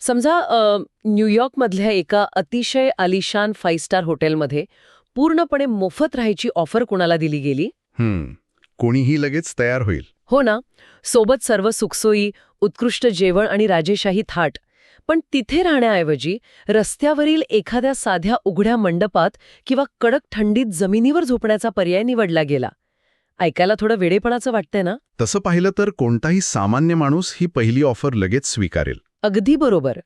समजा न्यूयॉर्कमधल्या एका अतिशय आलिशान 5 स्टार हॉटेलमध्ये पूर्णपणे मोफत राहायची ऑफर कुणाला दिली गेली. कोणीही लगेच तयार होईल. हो ना, सोबत सर्व सुखसोयी, उत्कृष्ट जेवण आणि राजेशाही थाट. पण तिथे राहण्याऐवजी रस्त्यावरील एखाद्या साध्या उघड्या मंडपात किंवा कडक थंडीत जमिनीवर झोपण्याचा पर्याय निवडला गेला. ऐकायला थोडं वेडेपणाचं वाटतंय ना? तसं पाहिलं तर कोणताही सामान्य माणूस ही पहिली ऑफर लगेच स्वीकारेल. अगदी बरोबर.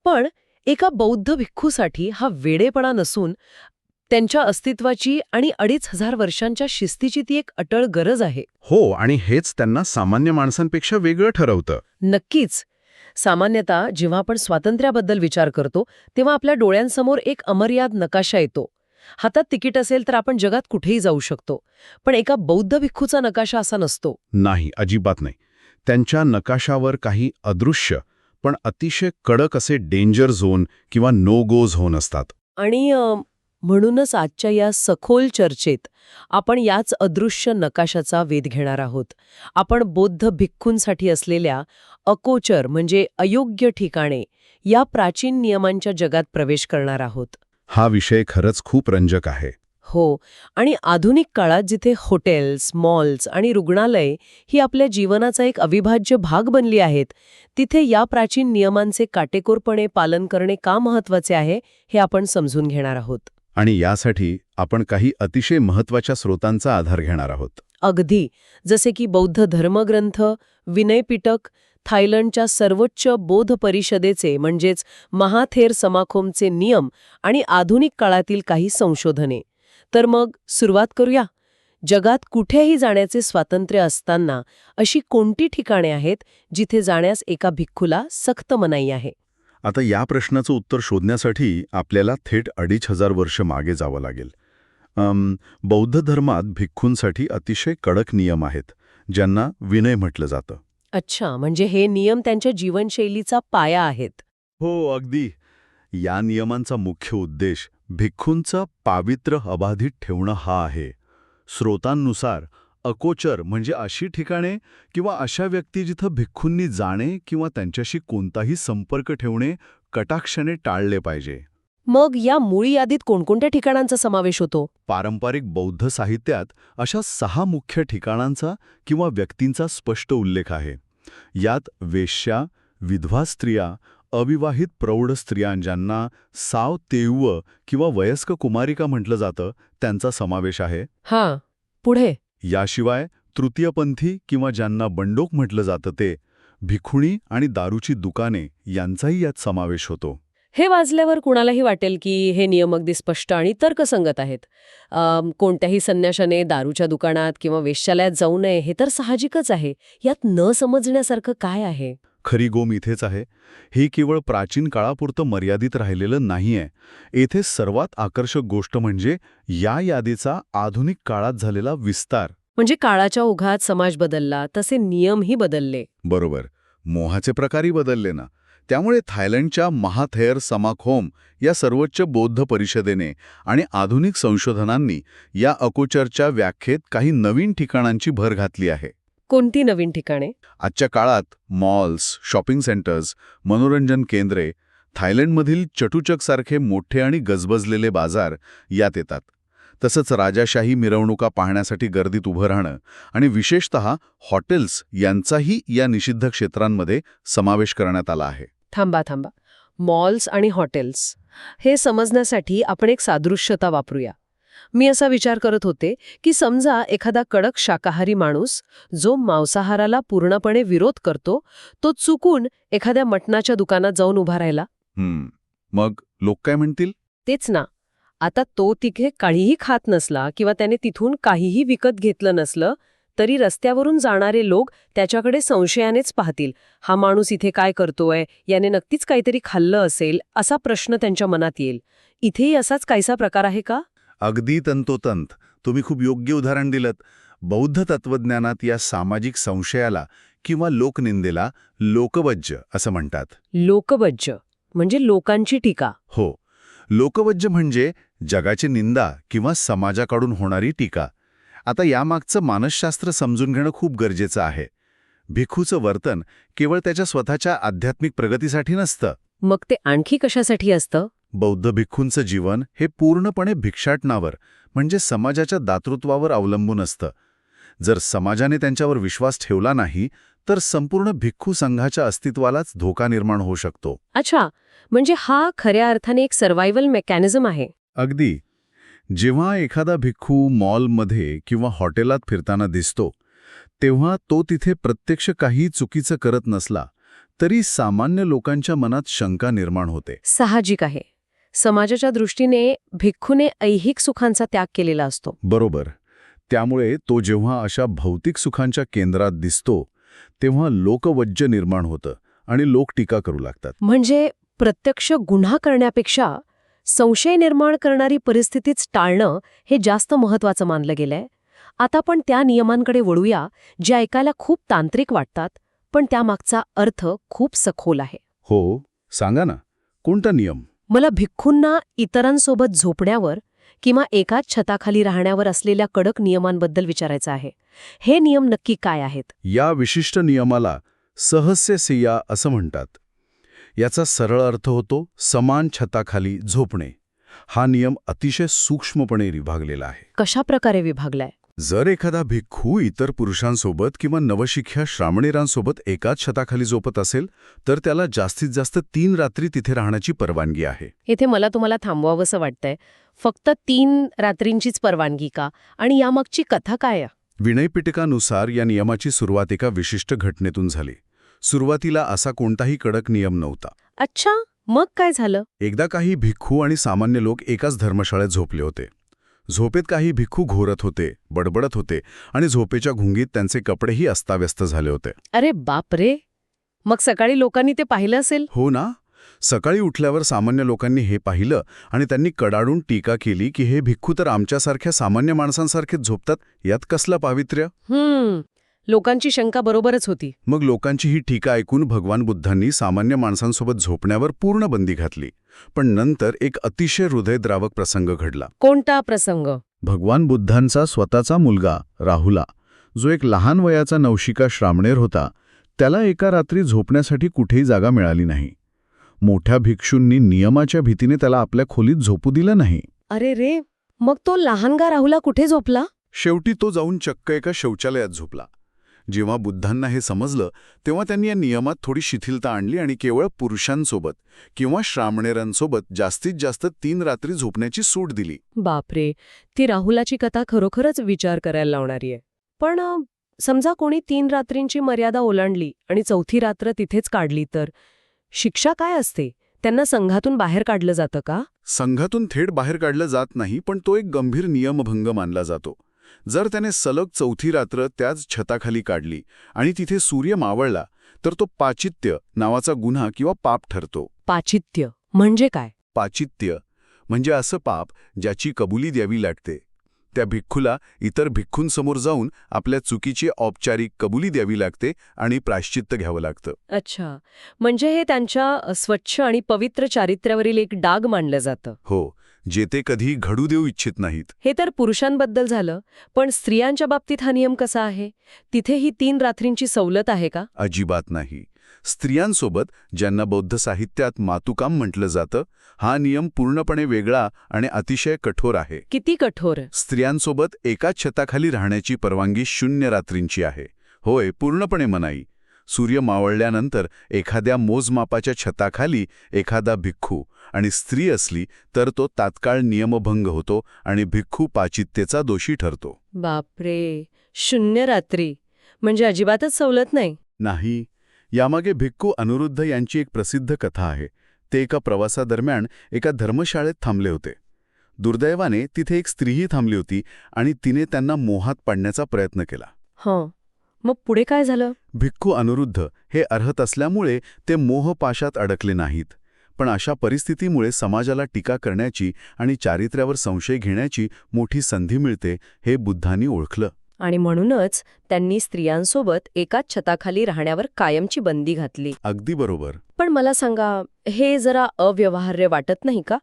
पण एका बौद्ध भिक्खूसाठी हा वेडेपणा नसून त्यांच्या अस्तित्वाची आणि 2500 वर्षांच्या शिस्तीची ती एक अटळ गरज आहे. हो, आणि हेच त्यांना सामान्य माणसांपेक्षा वेगळं ठरवतं. नक्कीच. सामान्यतः जेव्हा आपण स्वातंत्र्याबद्दल विचार करतो तेव्हा आपल्या डोळ्यांसमोर एक अमर्याद नकाशा येतो. हातात तिकीट असेल तर आपण जगात कुठेही जाऊ शकतो. पण एका बौद्ध भिक्खूचा नकाशा असा नसतो. नाही, अजिबात नाही. त्यांच्या नकाशावर काही अदृश्य पण अतिशय कडक असे डेंजर झोन किंवा नो गो झोन असतात. आणि म्हणूनच आजच्या या सखोल चर्चेत आपण याच अदृश्य नकाशाचा वेध घेणार आहोत. आपण बौद्ध भिक्खूंसाठी असलेल्या अकोचर म्हणजे अयोग्य ठिकाणे या प्राचीन नियमांच्या जगात प्रवेश करणार आहोत. हा विषय खरंच खूप रंजक आहे. हो, आणि आधुनिक काळात जिथे हॉटेल्स, मॉल्स आणि रुग्णालय ही आपल्या जीवनाचा एक अविभाज्य भाग बनली आहेत, तिथे या प्राचीन नियमांचे काटेकोरपणे पालन करणे का महत्वाचे आहे हे आपण समजून घेणार आहोत. आणि यासाठी आपण काही अतिशय महत्त्वाच्या स्रोतांचा आधार घेणार आहोत. अगदी जसे की बौद्ध धर्मग्रंथ, विनय पिटक, थायलंडच्या सर्वोच्च बौद्ध परिषदेचे म्हणजेच महाथेर समाखोमचे नियम आणि आधुनिक काळातील काही संशोधने. तर मग सुरुवात करूया. जगात कुठेही जाण्याचे स्वातंत्र्य असताना अशी कोणती ठिकाणे आहेत जिथे जाण्यास एका भिक्खूला सक्त मनाई आहे? आता या प्रश्नाचं उत्तर शोधण्यासाठी आपल्याला थेट 2500 वर्ष मागे जावं लागेल. बौद्ध धर्मात भिक्खूंसाठी अतिशय कडक नियम आहेत, ज्यांना विनय म्हटलं जातं. अच्छा, म्हणजे हे नियम त्यांच्या जीवनशैलीचा पाया आहेत. हो, अगदी. या नियमांचा मुख्य उद्देश भिक्खूंचं पावित्र्य अबाधित ठेवणं हा आहे. स्रोतांनुसार अकोचर म्हणजे अशी ठिकाणे किंवा अशा व्यक्ती जिथं भिक्खूंनी जाणे किंवा त्यांच्याशी कोणताही संपर्क ठेवणे कटाक्षाने टाळले पाहिजे. मग या मूळ यादीत कोणकोणत्या ठिकाणांचा समावेश होतो? पारंपरिक बौद्ध साहित्यात अशा 6 मुख्य ठिकाणांचा किंवा व्यक्तींचा स्पष्ट उल्लेख आहे. यात वेश्या, विधवा स्त्रिया, अविवाहित प्रौढ स्त्रिया ज्यांना साव तेऊव किंवा वयस्क कुमारिका म्हटलं जातं त्यांचा समावेश आहे. हां, पुढे? याशिवाय तृतीयपंथी किंवा ज्यांना बंडोक म्हटलं जातं ते, भिखुणी आणि दारूची दुकाने यांचाही यात समावेश होतो. हे वाचल्यावर कुणालाही वाटेल की हे नियम अगदी स्पष्ट आणि तर्कसंगत आहेत. कोणत्याही संन्याशाने दारूच्या दुकानात किंवा वेश्यालयात जाऊ नये हे तर साहजिकच आहे. यात न समजण्यासारखं काय आहे? खरी गोम इथेच आहे. हे केवळ प्राचीन काळापुरतं मर्यादित राहिलेलं नाहीये. येथे सर्वात आकर्षक गोष्ट म्हणजे या यादीचा आधुनिक काळात झालेला विस्तार. म्हणजे काळाच्या ओघात समाज बदलला तसे नियमही बदलले. बरोबर. मोहाचे प्रकारही बदलले ना. त्यामुळे थायलंडच्या महाथेर समाखोम या सर्वोच्च बौद्ध परिषदेने आणि आधुनिक संशोधनांनी या अकोचरच्या व्याख्येत काही नवीन ठिकाणांची भर घातली आहे. कोणती नवीन ठिकाणे? आजच्या काळात मॉल्स, शॉपिंग सेंटर्स, मनोरंजन केंद्रे, थायलंडमधील चटुचकसारखे मोठे आणि गजबजलेले बाजार यात येतात. तसंच राजाशाही मिरवणुका पाहण्यासाठी गर्दीत उभं राहणं आणि विशेषतः हॉटेल्स यांचाही या निषिद्ध क्षेत्रांमध्ये समावेश करण्यात आला आहे. थांबा. मॉल्स आणि हॉटेल्स हे समजण्यासाठी आपण एक सादृश्यता वापरूया. मी असा विचार करत होते की समजा एखादा कडक शाकाहारी माणूस जो मांसाहाराला पूर्णपणे विरोध करतो, तो चुकून एखाद्या मटणाच्या दुकानात जाऊन उभा राहिला. मग लोक काय म्हणतील? तेच ना. आता तो तिथे काहीही खात नसला किंवा त्याने तिथून काहीही विकत घेतलं नसलं तरी रस्त्यावरून जाणारे लोक त्याच्याकडे संशयानेच पाहतील. हा माणूस इथे काय करतोय? याने नक्कीच काहीतरी खाल्लं असेल असा प्रश्न त्यांच्या मनात येईल. इथेही असाच काहीसा प्रकार आहे का? अगदी तंतोतंत. तुम्ही खूप योग्य उदाहरण दिलंत. बौद्ध तत्वज्ञानात या सामाजिक संशयाला किंवा लोकनिंदेला लोकवज्ज असं म्हणतात. लोकवज्ज म्हणजे लोकांची टीका. हो, लोकवज्ज म्हणजे जगाची निंदा किंवा समाजाकडून होणारी टीका. आता यामागचं मानसशास्त्र समजून घेणं खूप गरजेचं आहे. भिक्खूचं वर्तन केवळ त्याच्या स्वतःच्या आध्यात्मिक प्रगतीसाठी नसतं. मग ते आणखी कशासाठी असतं? बौद्ध भिक्खूंचं जीवन हे पूर्णपणे भिक्षाटनावर म्हणजे समाजाच्या दातृत्वावर अवलंबून असतं. जर समाजाने त्यांच्यावर विश्वास ठेवला नाही तर संपूर्ण भिक्खू संघाच्या अस्तित्वालाच धोका निर्माण होऊ शकतो. अच्छा, म्हणजे हा खऱ्या अर्थाने एक सर्व्हायव्हल मेकॅनिझम आहे. अगदी. जेव्हा एखादा भिक्खू मॉलमध्ये किंवा हॉटेलात फिरताना दिसतो तेव्हा तो तिथे प्रत्यक्ष काही चुकीचं करत नसला तरी सामान्य लोकांच्या मनात शंका निर्माण होते. साहजिक आहे. समाजाच्या दृष्टीने भिक्खूने ऐहिक सुखांचा त्याग केलेला असतो. बरोबर. त्यामुळे तो जेव्हा अशा भौतिक सुखांच्या केंद्रात दिसतो तेव्हा लोकवज्ज निर्माण होतं आणि लोक टीका करू लागतात. म्हणजे प्रत्यक्ष गुन्हा करण्यापेक्षा संशय निर्माण करणारी परिस्थितीच टाळणं हे जास्त महत्वाचं मानलं गेलंय. आता आपण त्या नियमांकडे वळूया जे ऐकायला खूप तांत्रिक वाटतात, पण त्यामागचा अर्थ खूप सखोल आहे. हो, सांगा ना, कोणता नियम? मला भिक्खूंना इतरांसोबत झोपण्यावर किंवा एकाच छताखाली राहण्यावर असलेल्या कडक नियमांबद्दल विचारायचं आहे. हे नियम नक्की काय आहेत? या विशिष्ट नियमाला सहस्यसेया असं म्हणतात. याचा सरळ अर्थ होतो समान छताखाली झोपणे. हा नियम अतिशय सूक्ष्मपणे विभागलेला आहे. कशा प्रकारे विभागलाय? जर एखादा भिक्खू इतर पुरुषांसोबत किंवा नवशिख्या श्रामणेरांसोबत एकाच छताखाली झोपत असेल तर त्याला जास्तीत जास्त 3 रात्री तिथे राहण्याची परवानगी आहे. इथे मला तुम्हाला थांबवावंसं वाटतंय. फक्त 3 रात्रींचीच परवानगी का? आणि यामागची कथा काय आहे? विनयपिटकानुसार या नियमाची सुरुवात एका विशिष्ट घटनेतून झाली. सुरुवातीला असा कोणताही कडक नियम नव्हता. अच्छा, मग काय झालं? एकदा काही भिक्खू आणि सामान्य लोक एकाच धर्मशाळेत झोपले होते. झोपेत काही भिक्खू घोरत होते, बडबडत होते आणि झोपेच्या घुंगीत त्यांचे कपडेही अस्ताव्यस्त झाले होते. अरे बापरे! मग सकाळी लोकांनी ते पाहिलं असेल? हो ना. सकाळी उठल्यावर सामान्य लोकांनी हे पाहिलं आणि त्यांनी कडाडून टीका केली की हे भिक्खू तर आमच्यासारख्या सामान्य माणसांसारखेच झोपतात, यात कसलं पावित्र्य? लोकांची शंका बरोबरच होती. मग लोकांची ही टीका ऐकून भगवान बुद्धांनी सामान्य माणसांसोबत झोपण्यावर पूर्ण बंदी घातली. पण नंतर एक अतिशय हृदयद्रावक प्रसंग घडला. कोणता प्रसंग? भगवान बुद्धांचा स्वतःचा मुलगा राहुला, जो एक लहान वयाचा नवशिका श्रामणेर होता, त्याला एका रात्री झोपण्यासाठी कुठेही जागा मिळाली नाही. मोठ्या भिक्षूंनी नियमाच्या भीतीने त्याला आपल्या खोलीत झोपू दिलं नाही. अरे रे, मग तो लहानगा राहुला कुठे झोपला? शेवटी तो जाऊन चक्क एका शौचालयात झोपला. जेव्हा बुद्धांना हे समजलं तेव्हा त्यांनी या नियमात थोडी शिथिलता आणली आणि केवळ पुरुषांसोबत किंवा श्रामणेरांसोबत जास्तीत जास्त 3 रात्री झोपण्याची सूट दिली. बापरे, ती राहुलाची कथा खरोखरच विचार करायला लावणारी आहे. पण समजा कोणी 3 रात्रींची मर्यादा ओलांडली आणि 4थी रात्र तिथेच काढली तर शिक्षा काय असते? त्यांना संघातून बाहेर काढलं जातं का? संघातून थेट बाहेर काढलं जात नाही, पण तो एक गंभीर नियमभंग मानला जातो. जर त्याने सलग 4थी रात्र त्याच छताखाली काढली आणि तिथे सूर्य मावळला तर तो पाचित्य नावाचा गुन्हा किंवा पाप ठरतो. पाचित्य म्हणजे काय? पाचित्य म्हणजे असं पाप ज्याची कबुली द्यावी लागते. त्या भिक्खूला इतर भिक्खूंसमोर जाऊन आपल्या चुकीची औपचारिक कबुली द्यावी लागते आणि प्रायश्चित्त घ्यावं लागतं. अच्छा, म्हणजे हे त्यांच्या स्वच्छ आणि पवित्र चारित्र्यावरील एक डाग मानलं जातं. हो, जे ते कधी घडू देऊ इच्छित नाहीत. हे तर पुरुषांबद्दल झालं, पण स्त्रियांच्या बाबतीत हा नियम कसा आहे? तिथे ही 3 रात्रींची सवलत आहे का? अजिबात नाही. स्त्रियांसोबत, ज्यांना बौद्ध साहित्यात मातुकाम म्हटलं जातं, हा नियम पूर्णपणे वेगळा आणि अतिशय कठोर आहे. किती कठोर? स्त्रियांसोबत एकाच छताखाली राहण्याची परवानगी 0 रात्रींची आहे. होय, पूर्णपणे मनाई. सूर्य मावळल्यानंतर एखाद्या मोजमापाच्या छताखाली एखादा भिक्खू आणि स्त्री असली तर तो तात्काळ नियमभंग होतो आणि भिक्खू पाचित्तेचा दोषी ठरतो. बापरे, 0 रात्री म्हणजे अजिबातच सवलत नाही. नाही. यामागे भिक्खू अनिरुद्ध यांची एक प्रसिद्ध कथा आहे. ते एका प्रवासादरम्यान एका धर्मशाळेत थांबले होते. दुर्दैवाने तिथे एक स्त्रीही थांबली होती आणि तिने त्यांना मोहात पाडण्याचा प्रयत्न केला. मग पुढे काय झालं? भिक्खू अनिरुद्ध हे अर्हत असल्यामुळे ते मोहपाशात अडकले नाहीत. पण अशा परिस्थितीमुळे समाजाला टीका करण्याची आणि चारित्र्यावर संशय घेण्याची मोठी संधी मिळते हे बुद्धांनी ओळखलं. आणि म्हणूनच त्यांनी स्त्रियांसोबत एकाच छताखाली राहण्यावर कायमची बंदी घातली. अगदी बरोबर. पण मला सांगा, हे जरा अव्यवहार्य वाटत नाही का?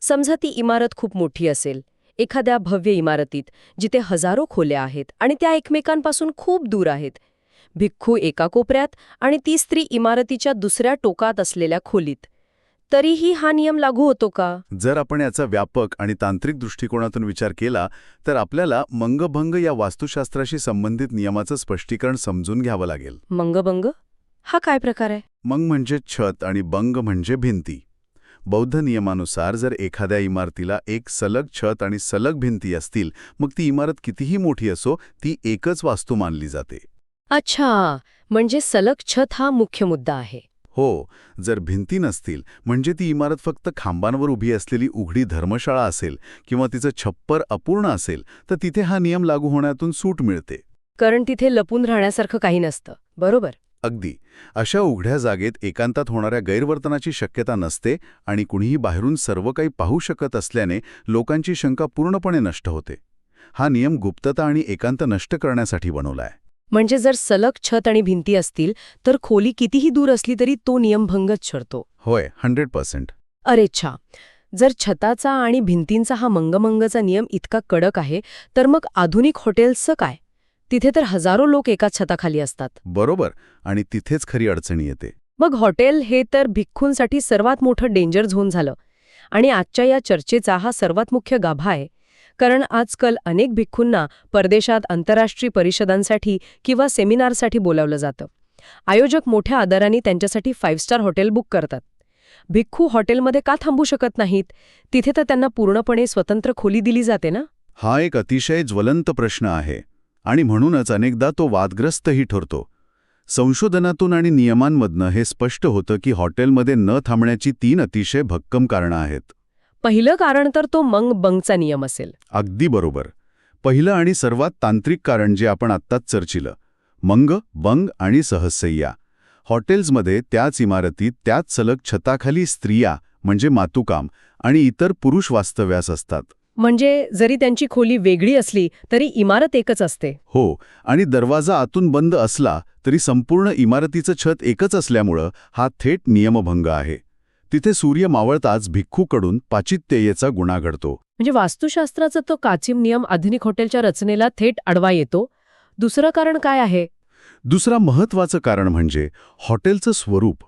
समजा ती इमारत खूप मोठी असेल, एखाद्या भव्य इमारतीत जिथे हजारो खोल्या आहेत आणि त्या एकमेकांपासून खूप दूर आहेत. भिक्खू एका कोपऱ्यात आणि ती स्त्री इमारतीच्या दुसऱ्या टोकात असलेल्या खोलीत. तरीही हा नियम लागू होतो का? जर आपण याचा व्यापक आणि तांत्रिक दृष्टिकोनातून विचार केला तर आपल्याला मंगभंग या वास्तुशास्त्राशी संबंधित नियमाचं स्पष्टीकरण समजून घ्यावं लागेल. मंगभंग हा काय प्रकार आहे? मंग म्हणजे छत आणि बंग म्हणजे भिंती. बौद्ध नियमानुसार जर एखाद्या इमारतीला एक सलग छत आणि सलग भिंती असतील, मग ती इमारत कितीही मोठी असो, ती एकच वास्तू मानली जाते. अच्छा, म्हणजे सलग छत हा मुख्य मुद्दा आहे. हो, जर भिंती नसतील म्हणजे ती इमारत फक्त खांबांवर उभी असलेली उघडी धर्मशाळा असेल किंवा तिचं छप्पर अपूर्ण असेल तर तिथे हा नियम लागू होण्यातून सूट मिळते. कारण तिथे लपून राहण्यासारखं काही नसतं, बरोबर? अगदी. अशा उघड्या जागेत एकांतात होणाऱ्या गैरवर्तनाची शक्यता नसते आणि कुणीही बाहेरून सर्व काही पाहू शकत असल्याने लोकांची शंका पूर्णपणे नष्ट होते. हा नियम गुप्तता आणि एकांत नष्ट करण्यासाठी बनवलाय. म्हणजे जर सलग छत आणि भिंती असतील तर खोली कितीही दूर असली तरी तो नियम भंगच ठरतो. होय, 100%. अरे छा, जर छताचा आणि भिंतींचा हा मंगमंगचा नियम इतका कडक आहे तर मग आधुनिक हॉटेल्सचं काय? तिथे तर हजारो लोक एकाच छताखाली असतात. बरोबर, आणि तिथेच खरी अडचणी येते. मग हॉटेल हे तर भिक्खूंसाठी सर्वात मोठं डेंजर झोन झालं. आणि आजच्या या चर्चेचा हा सर्वात मुख्य गाभा आहे. कारण आजकाल अनेक भिक्खूंना परदेशात आंतरराष्ट्रीय परिषदांसाठी किंवा सेमिनारसाठी बोलावलं जातं. आयोजक मोठ्या आदराने त्यांच्यासाठी 5 स्टार हॉटेल बुक करतात. भिक्खू हॉटेलमध्ये का थांबू शकत नाहीत? तिथे तर त्यांना पूर्णपणे स्वतंत्र खोली दिली जाते ना? हा एक अतिशय ज्वलंत प्रश्न आहे आणि म्हणूनच अनेकदा तो वादग्रस्तही ठरतो. संशोधनातून आणि नियमांमधनं हे स्पष्ट होतं की हॉटेलमध्ये न थांबण्याची 3 अतिशय भक्कम कारणं आहेत. पहिलं कारण तर तो मंगचा नियम असेल. अगदी बरोबर. पहिलं आणि सर्वात तांत्रिक कारण जे आपण आत्ताच चर्चिलं, मंग, बंग आणि सहसय्या. हॉटेल्समध्ये त्याच इमारतीत त्याच सलग छताखाली स्त्रिया म्हणजे मातुकाम आणि इतर पुरुष वास्तव्यास असतात. म्हणजे जरी त्यांची खोली वेगळी असली तरी इमारत एकच असते. हो, आणि दरवाजा आतून बंद असला तरी संपूर्ण इमारतीचं छत एकच असल्यामुळं हा थेट नियमभंग आहे. तिथे सूर्य मावळताच भिक्खूकडून पाचित्ययेचा गुन्हा घडतो. म्हणजे वास्तुशास्त्राचा तो काचिम नियम आधुनिक हॉटेलच्या रचनेला थेट आडवा येतो. दुसरं कारण काय आहे? दुसरा महत्त्वाचं कारण म्हणजे हॉटेलचं स्वरूप.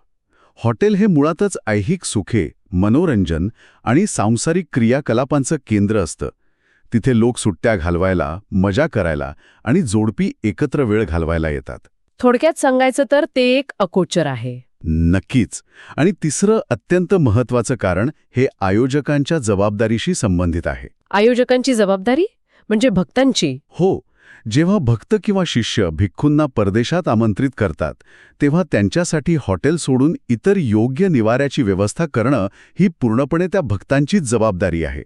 हॉटेल हे मुळातच ऐहिक सुखे, मनोरंजन आणि सांसारिक क्रियाकलापांचं केंद्र असतं. तिथे लोक सुट्ट्या घालवायला, मजा करायला आणि जोडपी एकत्र वेळ घालवायला येतात. थोडक्यात सांगायचं तर ते एक अकोचर आहे. नक्कीच. आणि तिसरं अत्यंत महत्त्वाचं कारण हे आयोजकांच्या जबाबदारीशी संबंधित आहे. आयोजकांची जबाबदारी? म्हणजे भक्तांची? हो, जेव्हा भक्त किंवा शिष्य भिक्खूंना परदेशात आमंत्रित करतात तेव्हा त्यांच्यासाठी हॉटेल सोडून इतर योग्य निवाऱ्याची व्यवस्था करणं ही पूर्णपणे त्या भक्तांचीच जबाबदारी आहे.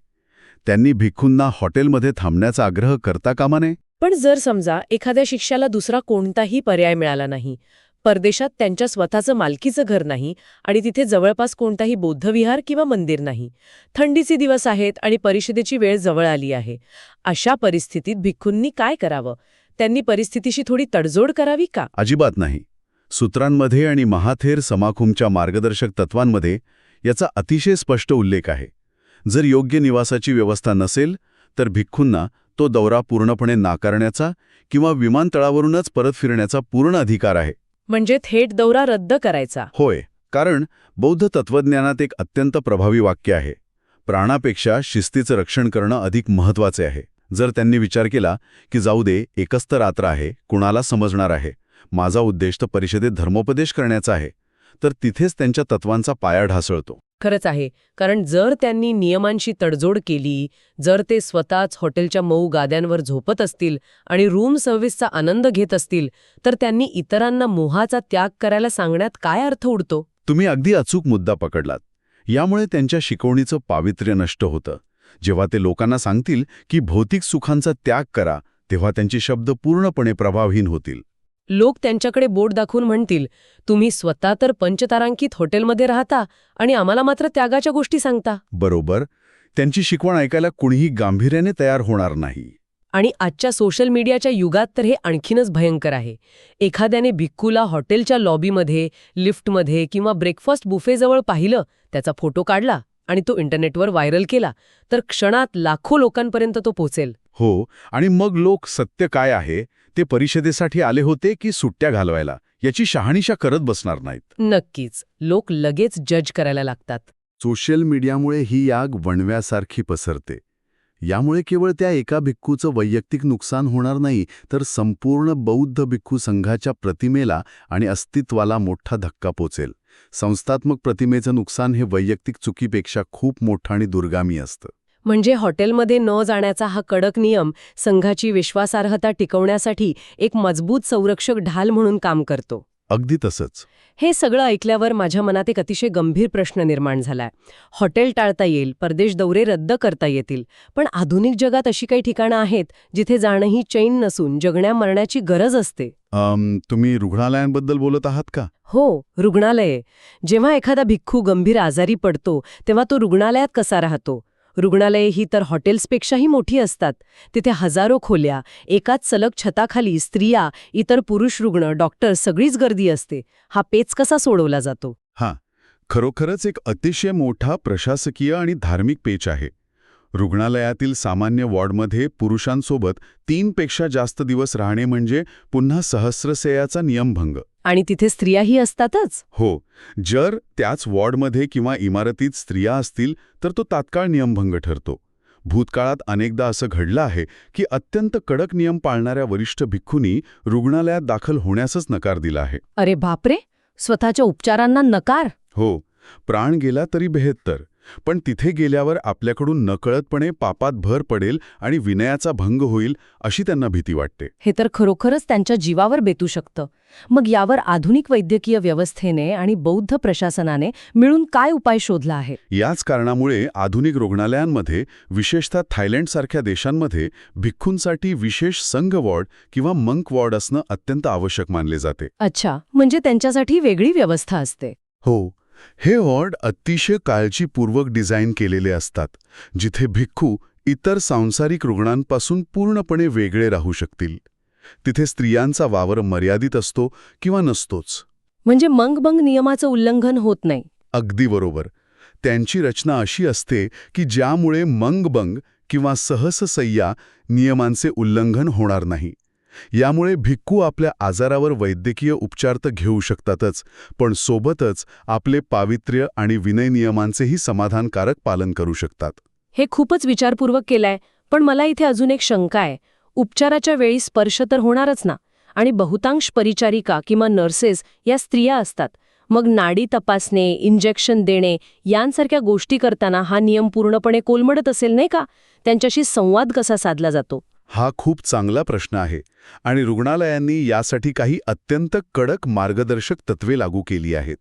त्यांनी भिक्खूंना हॉटेलमध्ये थांबण्याचा आग्रह करता कामा नये. पण जर समजा एखाद्या शिष्याला दुसरा कोणताही पर्याय मिळाला नाही, परदेशात त्यांच्या स्वतःचं मालकीचं घर नाही आणि तिथे जवळपास कोणताही बौद्धविहार किंवा मंदिर नाही, थंडीचे दिवस आहेत आणि परिषदेची वेळ जवळ आली आहे, अशा परिस्थितीत भिक्खूंनी काय करावं? त्यांनी परिस्थितीशी थोडी तडजोड करावी का? अजिबात नाही. सूत्रांमध्ये आणि महाथेर समाखुमच्या मार्गदर्शक तत्वांमध्ये याचा अतिशय स्पष्ट उल्लेख आहे. जर योग्य निवासाची व्यवस्था नसेल तर भिक्खूंना तो दौरा पूर्णपणे नाकारण्याचा किंवा विमानतळावरूनच परत फिरण्याचा पूर्ण अधिकार आहे. म्हणजे थेट दौरा रद्द करायचा? होय, कारण बौद्ध तत्वज्ञानात एक अत्यंत प्रभावी वाक्य आहे, प्राणापेक्षा शिस्तीचं रक्षण करणं अधिक महत्त्वाचे आहे. जर त्यांनी विचार केला की जाऊ दे, एकच तर रात्र आहे, कुणाला समजणार आहे, माझा उद्देश तर परिषदेत धर्मोपदेश करण्याचा आहे, तर तिथेच त्यांच्या तत्वांचा पाया ढासळतो. खरंच आहे. कारण जर त्यांनी नियमांशी तडजोड केली, जर ते स्वतःच हॉटेलच्या मऊ गाद्यांवर झोपत असतील आणि रूम सर्व्हिसचा आनंद घेत असतील, तर त्यांनी इतरांना मोहाचा त्याग करायला सांगण्यात काय अर्थ उरतो? तुम्ही अगदी अचूक मुद्दा पकडलात. यामुळे त्यांच्या शिकवणीचं पावित्र्य नष्ट होतं. जेव्हा ते लोकांना सांगतील की भौतिक सुखांचा त्याग करा, तेव्हा त्यांचे शब्द पूर्णपणे प्रभावहीन होतील. लोक त्यांच्याकडे बोट दाखवून म्हणतील, तुम्ही स्वतः तर पंचतारांकित हॉटेलमध्ये राहता आणि आम्हाला मात्र त्यागाच्या गोष्टी सांगता. बरोबर. त्यांची शिकवण ऐकायला कुणीही गांभीर्याने तयार होणार नाही. आणि आजच्या सोशल मीडियाच्या युगात तर हे आणखीनच भयंकर आहे. एखाद्याने भिक्खूला हॉटेलच्या लॉबीमध्ये, लिफ्टमध्ये किंवा ब्रेकफास्ट बुफेजवळ पाहिलं, त्याचा फोटो काढला आणि तो इंटरनेटवर व्हायरल केला, तर क्षणात लाखो लोकांपर्यंत तो पोहोचेल. हो, आणि मग लोक सत्य काय आहे, ते परिषदेसाठी आले होते की सुट्ट्या घालवायला, याची शहानिशा करत बसणार नाहीत. नक्कीच. लोक लगेच जज करायला लागतात. सोशल मीडियामुळे ही आग वणव्यासारखी पसरते. यामुळे केवळ त्या एका भिक्खूचं वैयक्तिक नुकसान होणार नाही, तर संपूर्ण बौद्ध भिक्खू संघाच्या प्रतिमेला आणि अस्तित्वाला मोठा धक्का पोचेल. संस्थात्मक प्रतिमेचं नुकसान हे वैयक्तिक चुकीपेक्षा खूप मोठं आणि दुर्गामी असतं. म्हणजे हॉटेलमध्ये न जाण्याचा हा कडक नियम संघाची विश्वासार्हता टिकवण्यासाठी एक मजबूत संरक्षक ढाल म्हणून काम करतो. अगदी तसंच. हे सगळं ऐकल्यावर माझ्या मनात एक अतिशय गंभीर प्रश्न निर्माण झालाय. हॉटेल टाळता येईल, परदेश दौरे रद्द करता येतील, पण आधुनिक जगात अशी काही ठिकाणं आहेत जिथे जाणंही चैन नसून जगण्या मरण्याची गरज असते. तुम्ही रुग्णालयांबद्दल बोलत आहात का? हो, रुग्णालये. जेव्हा एखादा भिक्खू गंभीर आजारी पडतो तेव्हा तो रुग्णालयात कसा राहतो? रुग्णालये ही तर हॉटेल्सपेक्षाही मोठी असतात. तिथे हजारो खोल्या, एकाच सलग छताखाली स्त्रिया, इतर पुरुष रुग्ण, डॉक्टर सगळीच गर्दी असते. हा पेच कसा सोडवला जातो? हां, खरोखरच एक अतिशय मोठा प्रशासकीय आणि धार्मिक पेच आहे. रुग्णालयातील सामान्य वॉर्डमध्ये पुरुषांसोबत 3 पेक्षा जास्त दिवस राहणे म्हणजे पुन्हा सहस्रशय्याचा नियमभंग. आणि तिथे स्त्रियाही असतातच. हो, जर त्याच वॉर्डमध्ये किंवा इमारतीत स्त्रिया असतील तर तो तात्काळ नियमभंग ठरतो. भूतकाळात अनेकदा असं घडलं आहे की अत्यंत कडक नियम पाळणाऱ्या वरिष्ठ भिक्खूंनी रुग्णालयात दाखल होण्यासच नकार दिला आहे. अरे बापरे, स्वतःच्या उपचारांना नकार? हो, प्राण गेला तरी बेहत्तर. पण तिथे गेल्यावर आपल्याकडून नकळतपणे पापात भर पडेल आणि विनयाचा भंग होईल अशी त्यांना भीती वाटते. हे तर खरोखरच त्यांच्या जीवावर बेतू शकतं. मग यावर आधुनिक वैद्यकीय व्यवस्थेने आणि बौद्ध प्रशासनाने मिळून काय उपाय शोधला आहे? याच कारणामुळे आधुनिक रुग्णालयांमध्ये, विशेषतः थायलंडसारख्या देशांमध्ये, भिक्खूंसाठी विशेष संघ वॉर्ड किंवा मंक वॉर्ड असणं अत्यंत आवश्यक मानले जाते. अच्छा, म्हणजे त्यांच्यासाठी वेगळी व्यवस्था असते. हो, हे वॉर्ड अतिशय काळजीपूर्वक डिझाईन केलेले असतात, जिथे भिक्खू इतर सांसारिक रुग्णांपासून पूर्णपणे वेगळे राहू शकतील. तिथे स्त्रियांचा वावर मर्यादित असतो किंवा नसतोच. म्हणजे मंगबंग नियमाचं उल्लंघन होत नाही. अगदी बरोबर. त्यांची रचना अशी असते की ज्यामुळे मंगबंग किंवा सहससय्या नियमांचे उल्लंघन होणार नाही. यामुळे भिक्खू आपल्या आजारावर वैद्यकीय उपचार तर घेऊ शकतातच, पण सोबतच आपले पावित्र्य आणि विनय नियमांचेही समाधानकारक पालन करू शकतात. हे खूपच विचारपूर्वक केलंय, पण मला इथे अजून एक शंका आहे. उपचाराच्या वेळी स्पर्श तर होणारच ना, आणि बहुतांश परिचारिका किंवा नर्सेस या स्त्रिया असतात. मग नाडी तपासणे, इंजेक्शन देणे यांसारख्या गोष्टी करताना हा नियम पूर्णपणे कोलमडत असेल नाही का? त्यांच्याशी संवाद कसा साधला जातो? हा खूप चांगला प्रश्न आहे आणि रुग्णालयांनी यासाठी काही अत्यंत कडक मार्गदर्शक तत्वे लागू केली आहेत.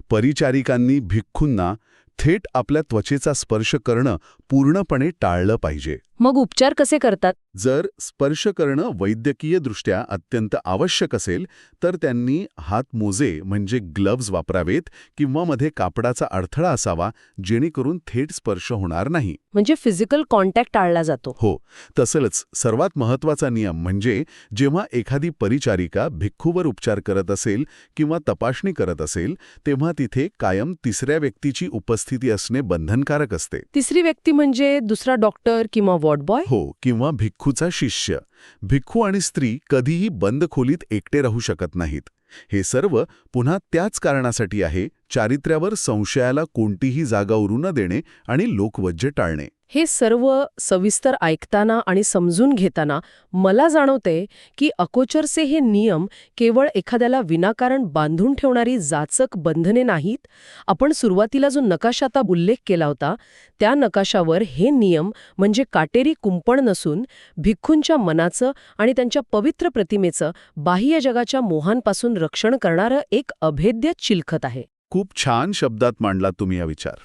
परिचारिकांनी भिक्खूंना थेट आपल्या त्वचेचा स्पर्श करणं पूर्णपणे टाळलं पाहिजे. मग उपचार कसे करतात? जर स्पर्श करणं वैद्यकीयदृष्ट्या अत्यंत आवश्यक असेल तर त्यांनी हातमोजे म्हणजे ग्लव्ज वापरावेत किंवा मध्ये कापडाचा अडथळा असावा, जेणेकरून थेट स्पर्श होणार नाही. म्हणजे फिजिकल कॉन्टॅक्ट टाळला जातो. हो, तसंच सर्वात महत्त्वाचा नियम म्हणजे जेव्हा एखादी परिचारिका भिक्खूवर उपचार करत असेल किंवा तपासणी करत असेल, तेव्हा तिथे कायम तिसऱ्या व्यक्तीची उपस्थिती असणे बंधनकारक असते. तिसरी व्यक्ती म्हणजे दुसरा डॉक्टर किंवा वॉर्ड बॉय? हो, किंवा भिक्खूचा शिष्य. भिक्खू आणि स्त्री कधीही बंद खोलीत एकटे राहू शकत नाहीत. हे सर्व पुन्हा त्याच कारणासाठी आहे, चारित्र्यावर संशयाला कोणतीही जागा उरू न देणे आणि लोकवज्जे टाळणे. हे सर्व सविस्तर ऐकताना आणि समजून घेताना मला जाणवते की अकोचरचे हे नियम केवळ एखाद्याला विनाकारण बांधून ठेवणारी जाचक बंधने नाहीत. आपण सुरुवातीला जो नकाशाचा उल्लेख केला होता, त्या नकाशावर हे नियम म्हणजे काटेरी कुंपण नसून भिक्खूंच्या मनाचं आणि त्यांच्या पवित्र प्रतिमेचं बाह्य जगाच्या मोहांपासून रक्षण करणारं एक अभेद्य चिलखत आहे. खूप छान शब्दात मांडला तुम्ही हा विचार.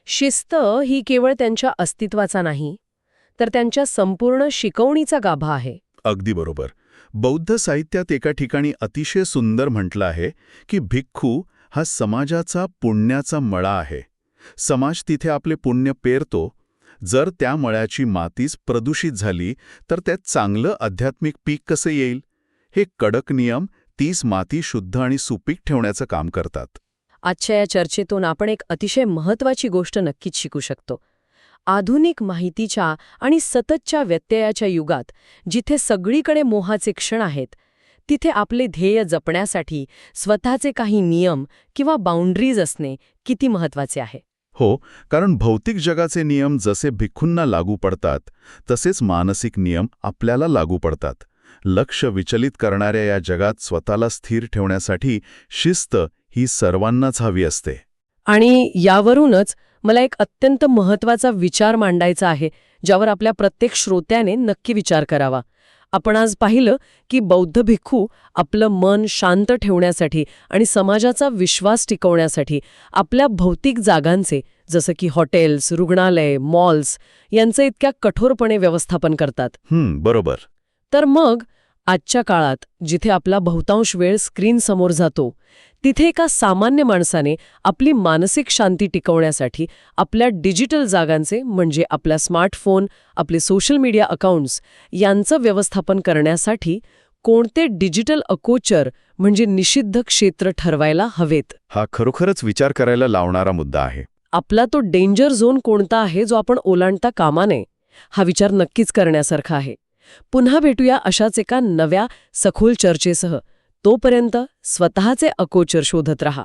शिस्त ही केवळ त्यांच्या अस्तित्वाचा नाही, तर त्यांच्या संपूर्ण शिकवणीचा गाभा आहे. अगदी बरोबर. बौद्ध साहित्यात एका ठिकाणी अतिशय सुंदर म्हटलं आहे की भिक्खू हा समाजाचा पुण्याचा मळा आहे. समाज तिथे आपले पुण्य पेरतो. जर त्या मळ्याची मातीच प्रदूषित झाली तर त्यात चांगलं आध्यात्मिक पीक कसं येईल? हे कडक नियम तीच माती शुद्ध आणि सुपीक ठेवण्याचं काम करतात. आजच्या या चर्चेतून आपण एक अतिशय महत्त्वाची गोष्ट नक्कीच शिकू शकतो. आधुनिक माहितीच्या आणि सततच्या व्यत्ययाच्या युगात जिथे सगळीकडे मोहाचे क्षण आहेत, तिथे आपले ध्येय जपण्यासाठी स्वतःचे काही नियम किंवा बाउंड्रीज असणे किती महत्त्वाचे आहे. हो, कारण भौतिक जगाचे नियम जसे भिक्खूंना लागू पडतात तसेच मानसिक नियम आपल्याला लागू पडतात. लक्ष विचलित करणाऱ्या या जगात स्वतःला स्थिर ठेवण्यासाठी शिस्त ही सर्वांनाच हवी असते. आणि यावरूनच मला एक अत्यंत महत्त्वाचा विचार मांडायचा आहे, ज्यावर आपल्या प्रत्येक श्रोत्याने नक्की विचार करावा. आपण आज पाहिलं की बौद्ध भिक्खू आपलं मन शांत ठेवण्यासाठी आणि समाजाचा विश्वास टिकवण्यासाठी आपल्या भौतिक जागांचे, जसं की हॉटेल्स, रुग्णालय, मॉल्स यांचं इतक्या कठोरपणे व्यवस्थापन करतात. बरोबर. तर मग आजच्या काळात जिथे आपला बहुतांश वेळ स्क्रीन समोर जातो, तिथे एका सामान्य माणसाने आपली मानसिक शांती टिकवण्यासाठी आपल्या डिजिटल जागांचे म्हणजे आपला स्मार्टफोन, आपले सोशल मीडिया अकाउंट्स यांचं व्यवस्थापन करण्यासाठी कोणते डिजिटल अकोचर म्हणजे निषिद्ध क्षेत्र ठरवायला हवेत? हा खरोखरच विचार करायला लावणारा मुद्दा आहे. आपला तो डेंजर झोन कोणता आहे जो आपण ओलांडता कामा नये? हा विचार नक्कीच करण्यासारखा आहे. पुन्हा भेटूया अशाच एका नव्या सखोल चर्चेसह. तोपर्यंत स्वतःचे अकोचर शोधत रहा.